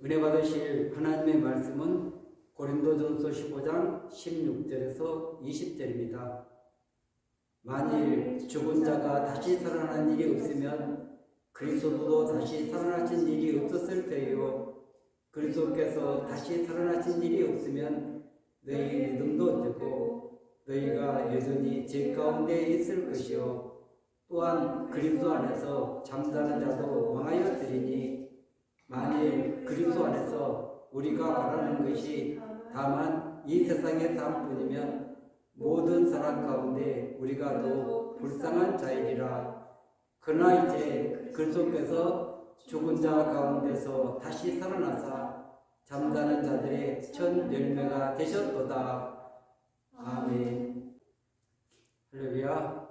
은혜 받으실 하나님의 말씀은 고린도전서 15장 16절에서 20절입니다. 만일 죽은 자가 다시 살아난 일이 없으면 그리스도도 다시 살아나신 일이 없었을 테요. 그리스도께서 다시 살아나신 일이 없으면 너희 믿음도 어쩌고 너희가 여전히 죄 가운데 있을 것이요. 또한 그리스도 안에서 잠자는 자도 망하여 들이니 만일 그리스도 안에서 우리가 바라는 것이 다만 이 세상의 삶뿐이면 모든 사람 가운데 우리가 더욱 불쌍한 자이리라. 그러나 이제 그리스도께서 죽은 자 가운데서 다시 살아나사 잠자는 자들의 첫 열매가 되셨도다. 아멘. 할렐루야.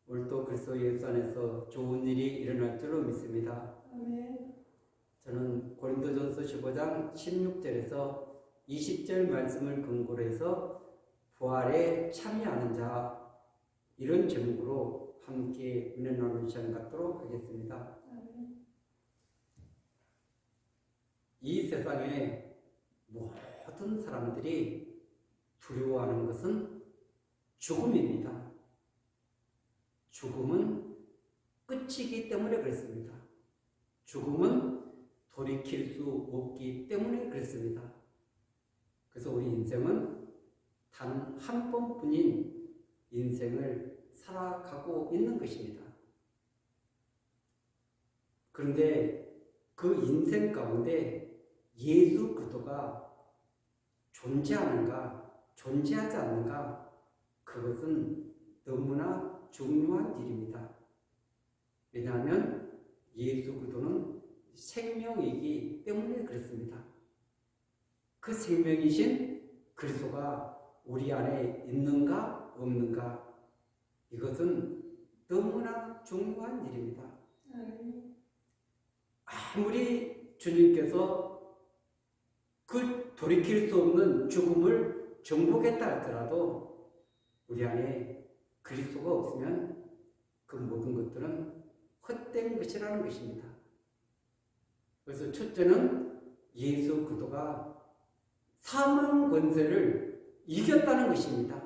오늘 또 그리스도 예수 안에서 좋은 일이 일어날 줄로 믿습니다. 저는 고린도전서 15장 16절에서 20절 말씀을 근거로 해서 부활에 참여하는 자, 이런 제목으로 함께 은혜 나누는 시간 갖도록 하겠습니다. 이 세상에 모든 사람들이 두려워하는 것은 죽음입니다. 죽음은 끝이기 때문에 그렇습니다. 죽음은 돌이킬 수 없기 때문에 그렇습니다. 그래서 우리 인생은 단 한 번뿐인 인생을 살아가고 있는 것입니다. 그런데 그 인생 가운데 예수 그리스도가 존재하는가, 존재하지 않는가, 그것은 너무나 중요한 일입니다. 왜냐하면 예수 그리스도는 생명이기 때문에 그렇습니다. 그 생명이신 그리스도가 우리 안에 있는가 없는가, 이것은 너무나 중요한 일입니다. 아무리 주님께서 그 돌이킬 수 없는 죽음을 정복했다 할지라도 우리 안에 그리스도가 없으면 그 모든 것들은 헛된 것이라는 것입니다. 그래서 첫째는 예수 그리스도가 사망 권세를 이겼다는 것입니다.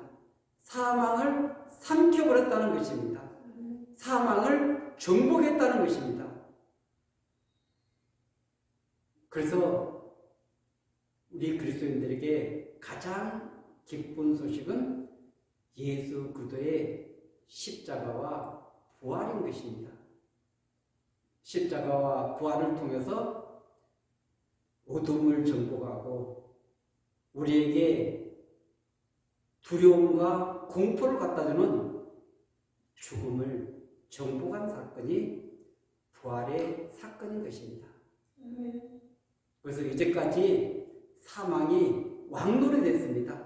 사망을 삼켜버렸다는 것입니다. 사망을 정복했다는 것입니다. 그래서 우리 그리스도인들에게 가장 기쁜 소식은 예수 그리스도의 십자가와 부활인 것입니다. 십자가와 부활을 통해서 어둠을 정복하고 우리에게 두려움과 공포를 갖다주는 죽음을 정복한 사건이 부활의 사건인 것입니다. 그래서 이제까지 사망이 왕노릇 됐습니다.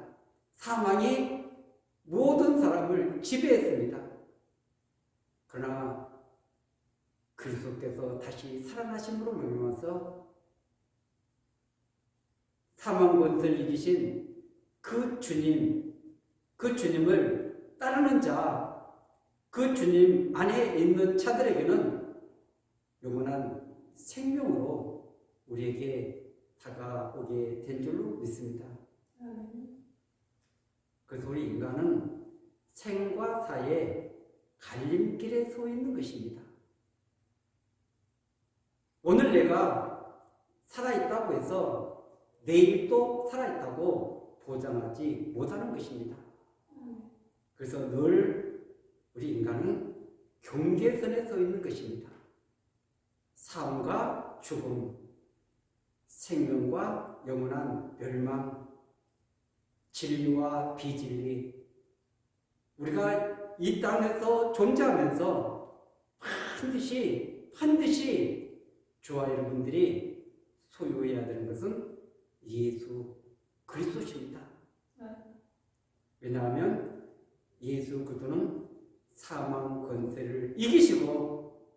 사망이 모든 사람을 지배했습니다. 그러나 그리스도께서 다시 살아나심으로 말미암아서 사망 권세를 이기신 그 주님을 따르는 자, 그 주님 안에 있는 자들에게는 영원한 생명으로 우리에게 다가오게 된 줄로 믿습니다. 그래서 우리 인간은 생과 사의 갈림길에 서 있는 것입니다. 오늘 내가 살아있다고 해서 내일 또 살아있다고 보장하지 못하는 것입니다. 그래서 늘 우리 인간은 경계선에 서 있는 것입니다. 삶과 죽음, 생명과 영원한 멸망, 진리와 비진리, 우리가 이 땅에서 존재하면서 반드시 저와 여러분들이 소유해야 되는 것은 예수 그리스도십니다. 왜냐하면 예수 그리스도는 사망 권세를 이기시고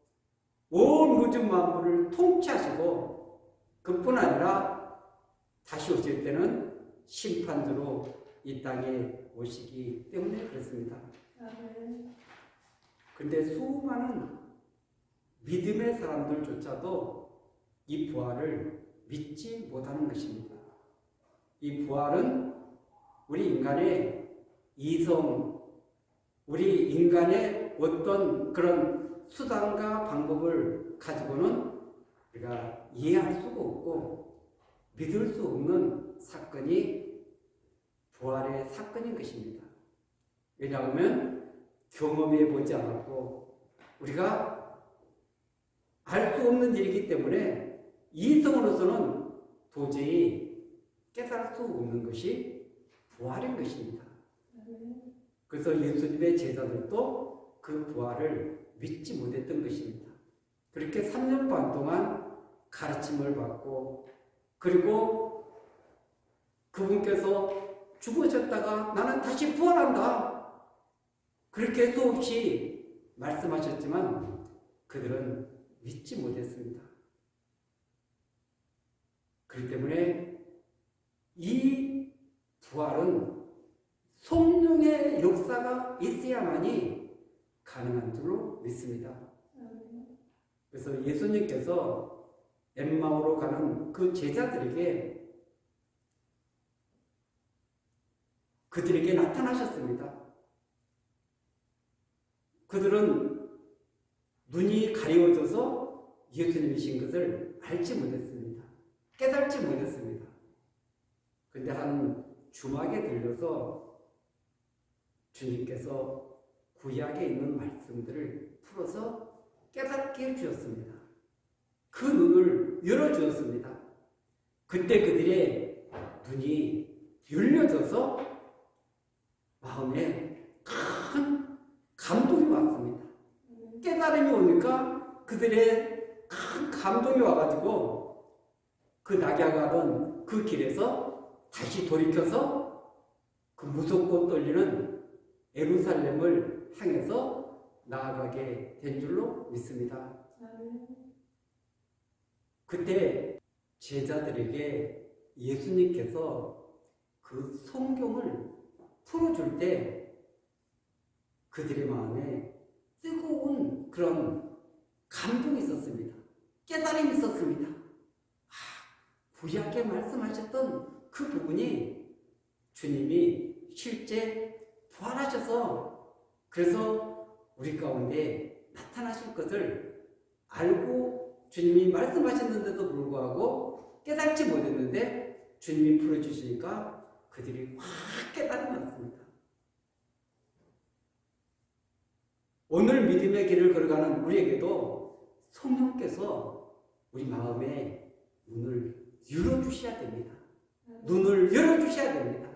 온 우주 만물을 통치하시고 그뿐 아니라 다시 오실 때는 심판주로 이 땅에 오시기 때문에 그렇습니다. 그런데 수많은 믿음의 사람들조차도 이 부활을 믿지 못하는 것입니다. 이 부활은 우리 인간의 이성, 우리 인간의 어떤 그런 수단과 방법을 가지고는 우리가 이해할 수가 없고 믿을 수 없는 사건이 부활의 사건인 것입니다. 왜냐하면 경험해 보지 않았고 우리가 알 수 없는 일이기 때문에 이성으로서는 도저히 깨달을 수 없는 것이 부활인 것입니다. 그래서 예수님의 제자들도 그 부활을 믿지 못했던 것입니다. 그렇게 3년 반 동안 가르침을 받고 그리고 그분께서 죽으셨다가 나는 다시 부활한다. 그렇게 수없이 말씀하셨지만 그들은 믿지 못했습니다. 그렇기 때문에 이 부활은 성령의 역사가 있어야만이 가능한 줄로 믿습니다. 그래서 예수님께서 엠마오로 가는 그 제자들에게 그들에게 나타나셨습니다. 그들은 눈이 가려워져서 예수님이신 것을 알지 못했습니다. 깨닫지 못했습니다. 그런데 한 주막에 들려서 주님께서 구약에 있는 말씀들을 풀어서 깨닫게 해주셨습니다. 그 눈을 열어주었습니다. 그때 그들의 눈이 열려져서 마음에 큰 감동이 왔습니다. 깨달음이 오니까 그들의 큰 감동이 와가지고 그 낙야가던 그 길에서 다시 돌이켜서 그 무섭고 떨리는 예루살렘을 향해서 나아가게 된 줄로 믿습니다. 그때 제자들에게 예수님께서 그 성경을 풀어줄 때 그들의 마음에 뜨거운 그런 감동이 있었습니다. 깨달음이 있었습니다. 구약에 말씀하셨던 그 부분이 주님이 실제 부활하셔서 그래서 우리 가운데 나타나실 것을 알고 주님이 말씀하셨는데도 불구하고 깨닫지 못했는데 주님이 풀어주시니까 그들이 확 깨달음이 왔습니다. 오늘 믿음의 길을 걸어가는 우리에게도 성령께서 우리 마음의 눈을 열어주셔야 됩니다. 눈을 열어주셔야 됩니다.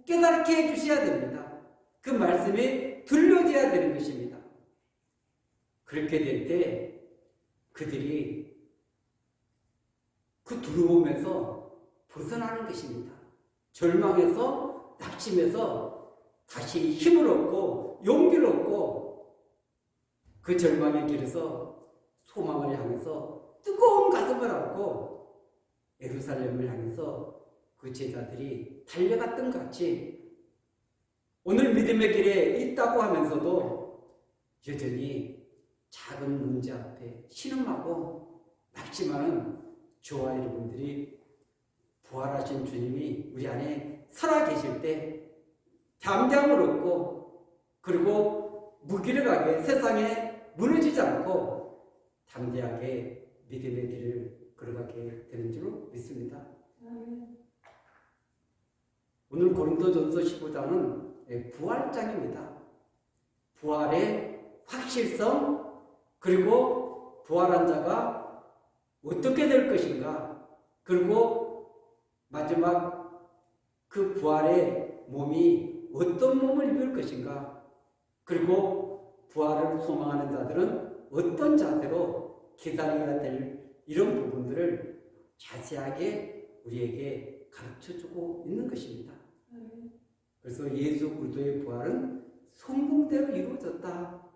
깨닫게 해주셔야 됩니다. 그 말씀이 들려져야 되는 것입니다. 그렇게 될 때 그들이 그 두려움에서 벗어나는 것입니다. 절망에서 낙심해서 다시 힘을 얻고 용기를 얻고 그 절망의 길에서 소망을 향해서 뜨거운 가슴을 안고 예루살렘을 향해서 그 제자들이 달려갔던 것 같이 오늘 믿음의 길에 있다고 하면서도 여전히 작은 문제 앞에 신음하고 낙심하는 저와 여러분들이 부활하신 주님이 우리 안에 살아계실 때 담대함을 얻고 그리고 무기력하게 세상에 무너지지 않고 담대하게 믿음의 길을 걸어가게 되는 줄로 믿습니다. 오늘 고린도전서 15장은 부활장입니다. 부활의 확실성 그리고 부활한 자가 어떻게 될 것인가 그리고 마지막 그 부활의 몸이 어떤 몸을 입을 것인가 그리고 부활을 소망하는 자들은 어떤 자세로 기다려야 될 이런 부분들을 자세하게 우리에게 가르쳐주고 있는 것입니다. 그래서 예수 그리스도의 부활은 성공대로 이루어졌다.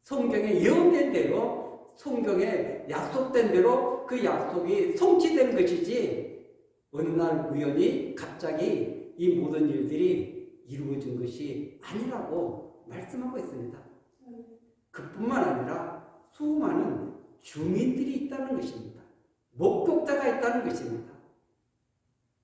성경에 예언된 대로 성경에 약속된 대로 그 약속이 성취된 것이지 어느 날 우연히 갑자기 이 모든 일들이 이루어진 것이 아니라고 말씀하고 있습니다. 그뿐만 아니라 수많은 증인들이 있다는 것입니다. 목격자가 있다는 것입니다.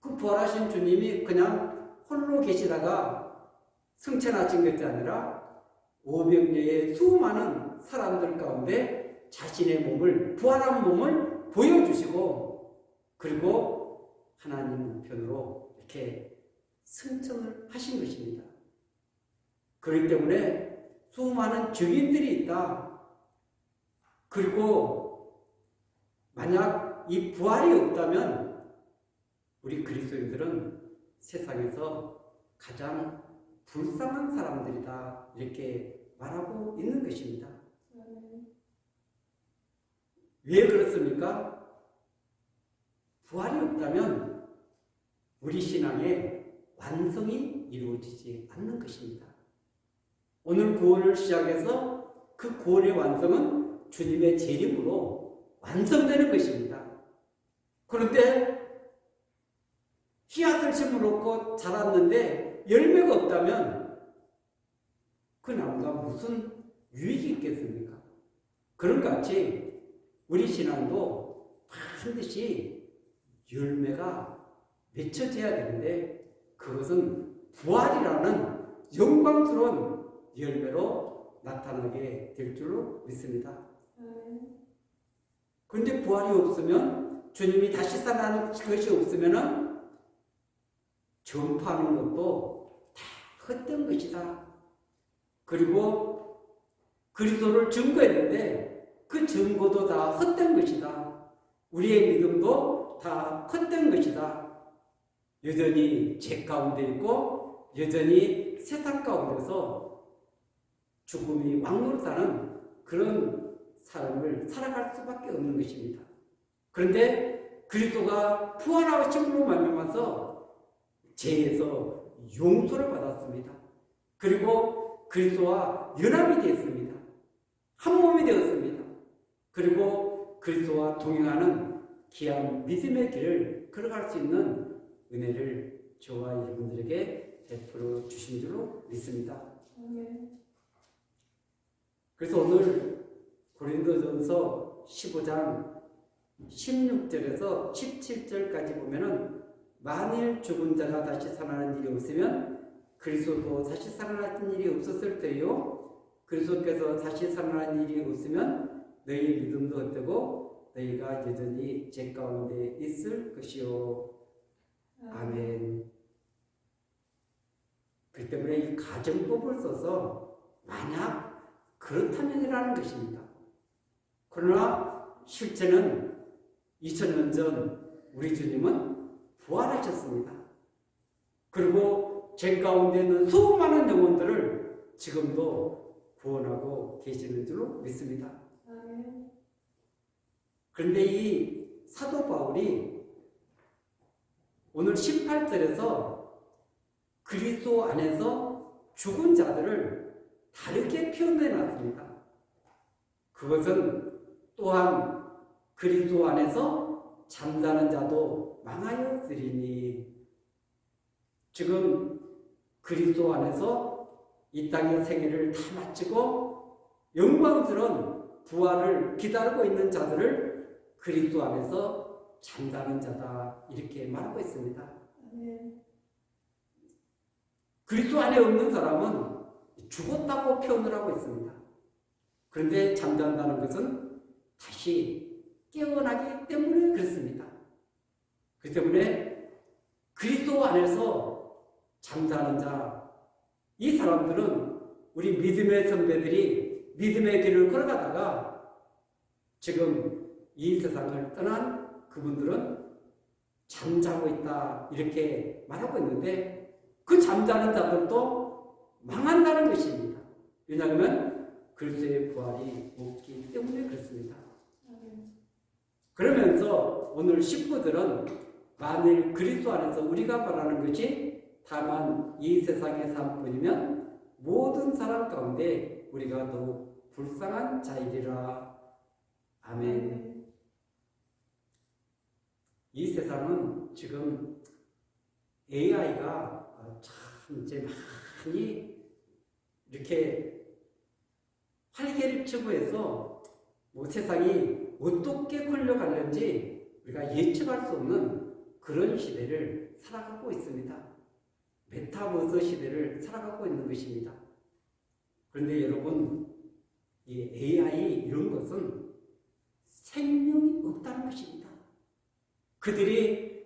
그 부활하신 주님이 그냥 홀로 계시다가 승천하신 것이 아니라 500여의 수많은 사람들 가운데 자신의 몸을, 부활한 몸을 보여주시고, 그리고 하나님 우편으로 이렇게 승천을 하신 것입니다. 그렇기 때문에 수많은 증인들이 있다. 그리고 만약 이 부활이 없다면 우리 그리스도인들은 세상에서 가장 불쌍한 사람들이다, 이렇게 말하고 있는 것입니다. 왜 그렇습니까? 부활이 없다면 우리 신앙의 완성이 이루어지지 않는 것입니다. 오늘 구원을 시작해서 그 구원의 완성은 주님의 재림으로 완성되는 것입니다. 그런데 씨앗을 심어놓고 자랐는데 열매가 없다면 그 나무가 무슨 유익이 있겠습니까? 그런 같이 우리 신앙도 반드시 열매가 맺혀져야 되는데 그것은 부활이라는 영광스러운 열매로 나타나게 될 줄로 믿습니다. 그런데 부활이 없으면, 주님이 다시 살아나는 것이 없으면 전파하는 것도 다 헛된 것이다. 그리고 그리스도를 증거했는데 그 증거도 다 헛된 것이다. 우리의 믿음도 다 헛된 것이다. 여전히 죄 가운데 있고 여전히 세상 가운데서 죽음이 왕노릇하는 그런 삶을 살아갈 수밖에 없는 것입니다. 그런데 그리스도가 부활하심으로 말미암아서 죄에서 용서를 받았습니다. 그리고 그리스도와 연합이 되었습니다. 한 몸이 되었습니다. 그리고 그리스도와 동행하는 귀한 믿음의 길을 걸어갈 수 있는 은혜를 저와 여러분들에게 베풀어 주신 줄로 믿습니다. 그래서 오늘 고린도전서 15장 16절에서 17절까지 보면은 만일 죽은 자가 다시 살아나는 일이 없으면 그리스도도 다시 살아나는 일이 없었을 때요. 그리스도께서 다시 살아나는 일이 없으면 너희 믿음도 헛되고 너희가 여전히 죄 가운데 있을 것이요. 아멘. 그렇기 때문에 이 가정법을 써서 만약 그렇다면이라는 것입니다. 그러나 실제는 2000년 전 우리 주님은 부활하셨습니다. 그리고 죄 가운데 있는 수많은 영혼들을 지금도 구원하고 계시는 줄로 믿습니다. 그런데 이 사도 바울이 오늘 18절에서 그리스도 안에서 죽은 자들을 다르게 표현해 놨습니다. 그것은 또한 그리스도 안에서 잠자는 자도 망하였으리니, 지금 그리스도 안에서 이 땅의 생애를 다 마치고 영광스러운 부활을 기다리고 있는 자들을 그리스도 안에서 잠자는 자다, 이렇게 말하고 있습니다. 그리스도 안에 없는 사람은 죽었다고 표현을 하고 있습니다. 그런데 잠잔다는 것은 다시 깨어나기 때문에 그렇습니다. 그렇기 때문에 그리스도 안에서 잠자는 자, 이 사람들은 우리 믿음의 선배들이 믿음의 길을 걸어가다가 지금 이 세상을 떠난 그분들은 잠자고 있다, 이렇게 말하고 있는데 그 잠자는 자들도 망한다는 것입니다. 왜냐하면 그리스도의 부활이 없기 때문에 그렇습니다. 그러면서 오늘 19절은 만일 그리스도 안에서 우리가 바라는 것이 다만 이 세상의 삶뿐이면 모든 사람 가운데 우리가 더욱 불쌍한 자이리라. 아멘. 이 세상은 지금 AI가 참 이제 많이 이렇게 활개를 치고 해서 뭐 세상이 어떻게 흘러가는지 우리가 예측할 수 없는 그런 시대를 살아가고 있습니다. 메타버스 시대를 살아가고 있는 것입니다. 그런데 여러분, 이 AI 이런 것은 생명이 없다는 것입니다. 그들이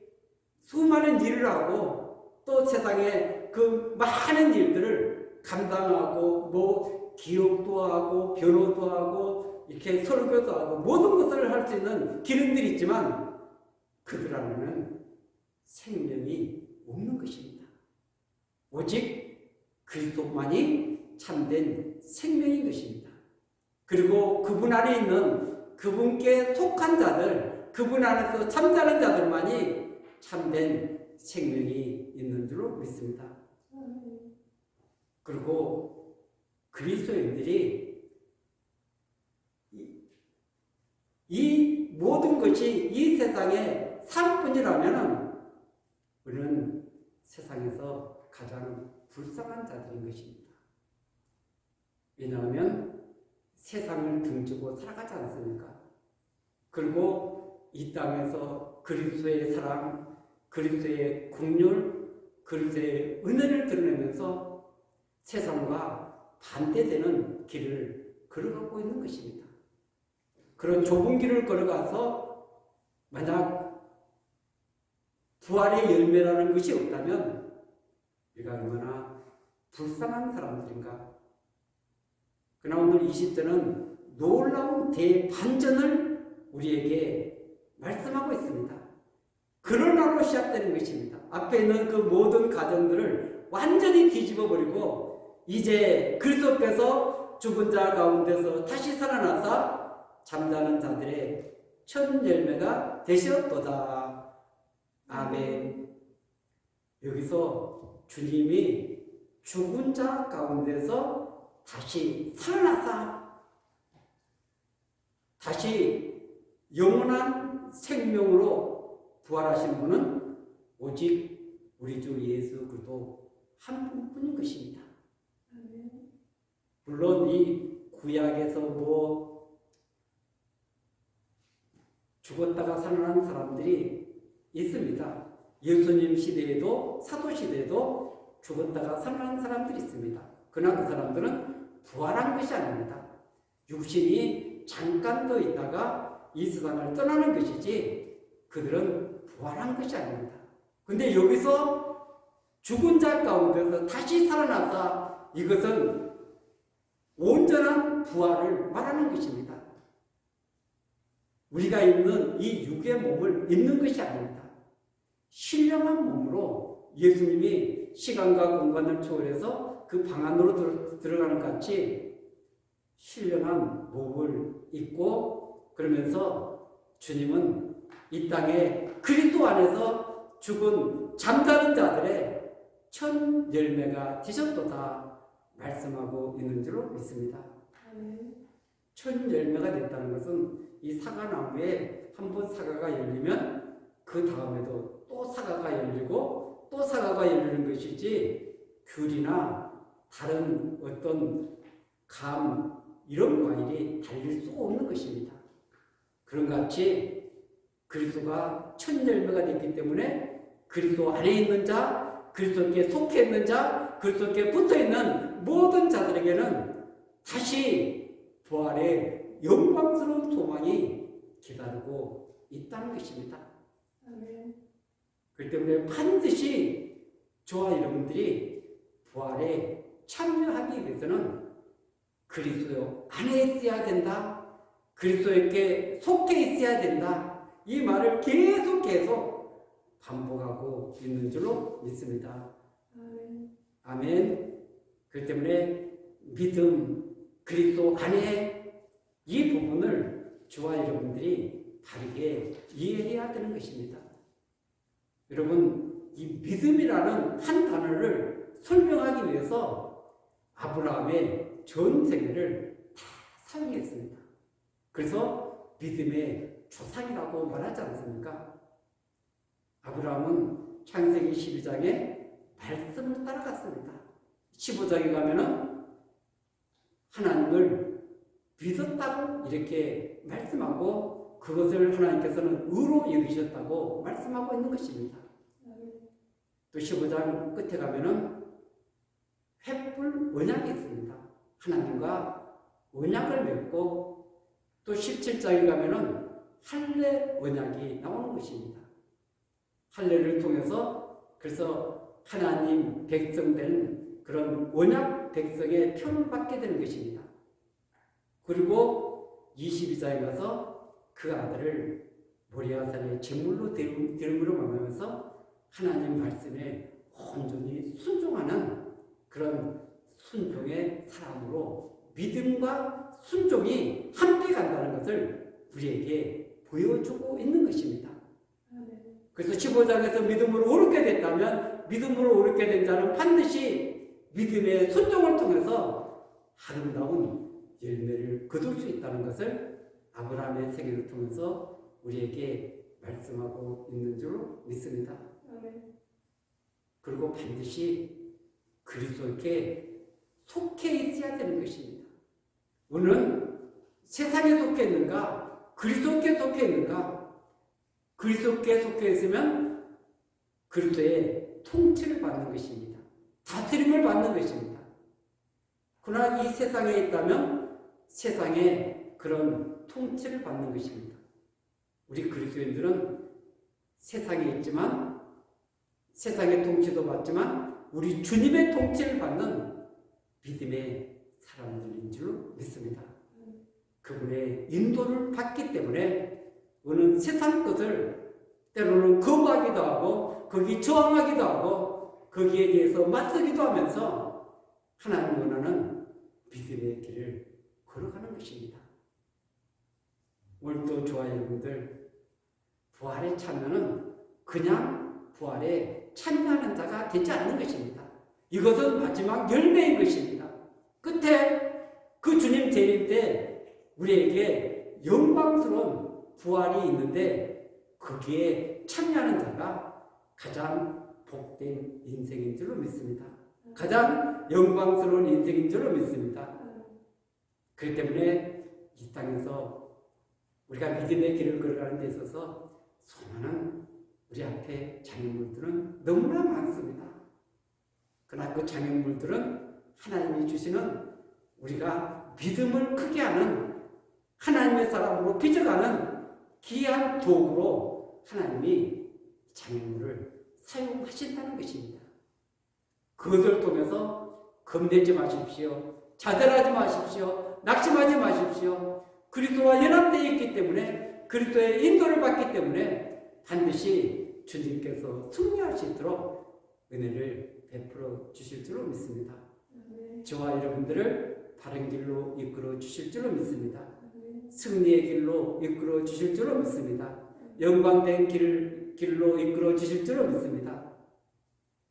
수많은 일을 하고 또 세상에 그 많은 일들을 감당하고 뭐 기업도 하고 변호도 하고 이렇게 설교도 하고 모든 것을 할 수 있는 기능들이 있지만 그들 안에는 생명이 없는 것입니다. 오직 그리스도만이 참된 생명인 것입니다. 그리고 그분 안에 있는 그분께 속한 자들, 그분 안에서 잠자는 자들만이 참된 생명이 있는 줄로 믿습니다. 그리고 그리스도인들이 이 모든 것이 이 세상의 삶뿐이라면 우리는 세상에서 가장 불쌍한 자들인 것입니다. 왜냐하면 세상을 등지고 살아가지 않습니까? 그리고 이 땅에서 그리스도의 사랑, 그리스도의 긍휼, 그리스도의 은혜를 드러내면서 세상과 반대되는 길을 걸어가고 있는 것입니다. 그런 좁은 길을 걸어가서 만약 부활의 열매라는 것이 없다면 우리가 얼마나 불쌍한 사람들인가. 그러나 오늘 20절은 놀라운 대반전을 우리에게 말씀하고 있습니다. 그러나로 시작되는 것입니다. 앞에 있는 그 모든 가정들을 완전히 뒤집어버리고 이제 그리스도께서 죽은 자 가운데서 다시 살아나사 잠자는 자들의 첫 열매가 되셨도다. 아멘. 여기서 주님이 죽은 자 가운데서 다시 살아나사 다시 영원한 생명으로 부활하신 분은 오직 우리 주 예수 그리스도 한 분뿐인 것입니다. 물론 이 구약에서 뭐 죽었다가 살아난 사람들이 있습니다. 예수님 시대에도 사도 시대에도 죽었다가 살아난 사람들이 있습니다. 그러나 그 사람들은 부활한 것이 아닙니다. 육신이 잠깐 더 있다가 이 세상을 떠나는 것이지 그들은 부활한 것이 아닙니다. 근데 여기서 죽은 자 가운데서 다시 살아나서 이것은 온전한 부활을 말하는 것입니다. 우리가 입는 이 육의 몸을 입는 것이 아닙니다. 신령한 몸으로 예수님이 시간과 공간을 초월해서 그 방 안으로 들어가는 같이 신령한 몸을 입고 그러면서 주님은 이 땅에 그리스도 안에서 죽은 잠자는 자들의 첫 열매가 되셨도다 말씀하고 있는 줄로 믿습니다. 첫 열매가 됐다는 것은 이 사과나무에 한번 사과가 열리면 그 다음에도 또 사과가 열리고 또 사과가 열리는 것이지 귤이나 다른 어떤 감 이런 과일이 달릴 수 없는 것입니다. 그런 같이 그리스도가 첫 열매가 됐기 때문에 그리스도 안에 있는 자, 그리스도께 속해 있는 자, 그리스도께 붙어 있는 모든 자들에게는 다시 부활의 영광스러운 소망이 기다리고 있다는 것입니다. 그렇기 때문에 반드시 저와 여러분들이 부활에 참여하기 위해서는 그리스도 안에 있어야 된다. 그리스도에게 속해 있어야 된다. 이 말을 계속 반복하고 있는 줄로 믿습니다. 아멘. 그렇기 때문에 믿음, 그리스도 안에 이 부분을 저와 여러분들이 바르게 이해해야 되는 것입니다. 여러분, 이 믿음이라는 한 단어를 설명하기 위해서 아브라함의 전 생애를 다 사용했습니다. 그래서 믿음의 조상이라고 말하지 않습니까? 아브라함은 창세기 12장에 말씀을 따라갔습니다. 15장에 가면은 하나님을 믿었다고 이렇게 말씀하고 그것을 하나님께서는 의로 여기셨다고 말씀하고 있는 것입니다. 또 15장 끝에 가면은 횃불 언약이 있습니다. 하나님과 언약을 맺고 또 17장에 가면은 할례 언약이 나오는 것입니다. 할례를 통해서 그래서 하나님 백성된 그런 언약 백성의 표를 받게 되는 것입니다. 그리고 22장에 가서 그 아들을 모리아산에 제물로 드림으로 말하면서 하나님 말씀에 온전히 순종하는 그런 순종의 사람으로 믿음과 순종이 함께 간다는 것을 우리에게 보여주고 있는 것입니다. 그래서 15장에서 믿음으로 옳게 됐다면 믿음으로 옳게 된 자는 반드시 믿음의 순종을 통해서 아름다운 열매를 거둘 수 있다는 것을 아브라함의 생애를 통해서 우리에게 말씀하고 있는 줄로 믿습니다. 그리고 반드시 그리스도께 속해 있어야 되는 것입니다. 우리는 세상에 속해 있는가? 그리스도께 속해 있는가? 그리스도께 속해 있으면 그리스도의 통치를 받는 것입니다. 다스림을 받는 것입니다. 그러나 이 세상에 있다면 세상의 그런 통치를 받는 것입니다. 우리 그리스도인들은 세상에 있지만 세상의 통치도 받지만 우리 주님의 통치를 받는 믿음의 사람들인 줄 믿습니다. 그분의 인도를 받기 때문에 우리는 세상 것을 때로는 거부하기도 하고 거기 저항하기도 하고 거기에 대해서 맞서기도 하면서 하나님 원하는 믿음의 길을 걸어가는 것입니다. 오늘도 저와 여러분들 부활의 참여는 그냥 부활에 참여하는 자가 되지 않는 것입니다. 이것은 마지막 열매인 것입니다. 끝에 그 주님 재림 때 우리에게 영광스러운 부활이 있는데 거기에 참여하는 자가 가장 복된 인생인 줄로 믿습니다. 가장 영광스러운 인생인 줄로 믿습니다. 그렇기 때문에 이 땅에서 우리가 믿음의 길을 걸어가는 데 있어서 수많은 우리 앞에 장애물들은 너무나 많습니다. 그러나 그 장애물들은 하나님이 주시는 우리가 믿음을 크게 하는 하나님의 사람으로 빚어가는 귀한 도구로 하나님이 장애물을 사용하신다는 것입니다. 그것을 통해서 겁내지 마십시오. 자살하지 마십시오. 낙심하지 마십시오. 그리스도와 연합되어 있기 때문에 그리스도의 인도를 받기 때문에 반드시 주님께서 승리할 수 있도록 은혜를 베풀어 주실 줄로 믿습니다. 저와 여러분들을 바른 길로 이끌어 주실 줄로 믿습니다. 승리의 길로 이끌어 주실 줄로 믿습니다. 영광된 길로 이끌어 주실 줄로 믿습니다.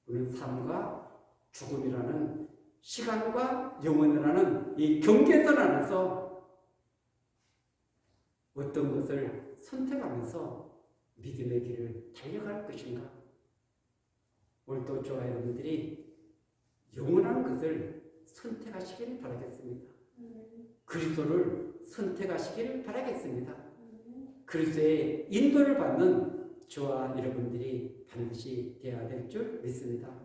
우리는 삶과 죽음이라는 시간과 영혼이라는 이 경계선 안에서 어떤 것을 선택하면서 믿음의 길을 달려갈 것인가? 오늘도 저와 여러분들이 영원한 것을 선택하시기를 바라겠습니다. 그리스도를 선택하시기를 바라겠습니다. 그리스도의 인도를 받는 저와 여러분들이 반드시 되어야 될 줄 믿습니다.